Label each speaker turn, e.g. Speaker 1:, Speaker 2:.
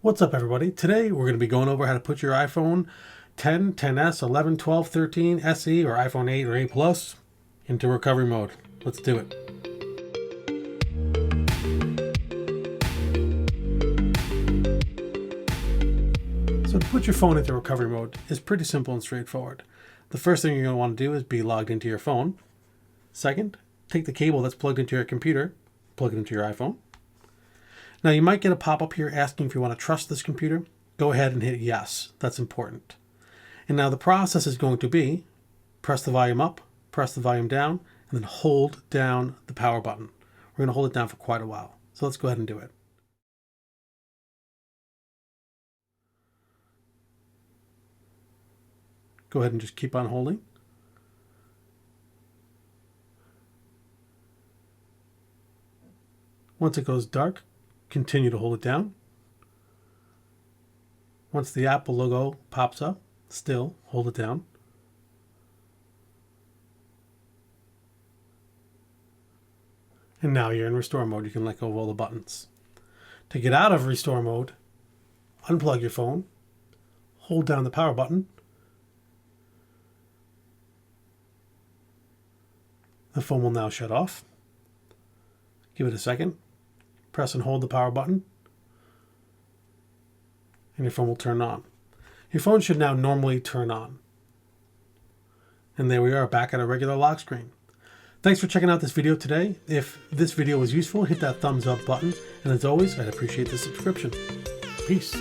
Speaker 1: What's up, everybody? Today we're going to be going over how to put your iPhone 10, 10s, 11, 12, 13, SE, or iPhone 8 or 8 Plus into recovery mode. Let's do it. So to put your phone into recovery mode is pretty simple and straightforward. The first thing you're going to want to do is be logged into your phone. Second, take the cable that's plugged into your computer, plug it into your iPhone. Now you might get a pop-up here asking if you want to trust this computer. Go ahead and hit yes. That's important. And now the process is going to be press the volume up, press the volume down, and then hold down the power button. We're going to hold it down for quite a while. So let's go ahead and do it. Go ahead and just keep on holding. Once it goes dark, continue to hold it down. Once the Apple logo pops up, still hold it down. And now you're in restore mode. You can let go of all the buttons. To get out of restore mode, unplug your phone, hold down the power button. The phone will now shut off. Give it a second. Press and hold the power button, and your phone will turn on. Your phone should now normally turn on. And there we are, back at a regular lock screen. Thanks for checking out this video today. If this video was useful, hit that thumbs up button. And as always, I'd appreciate the subscription. Peace.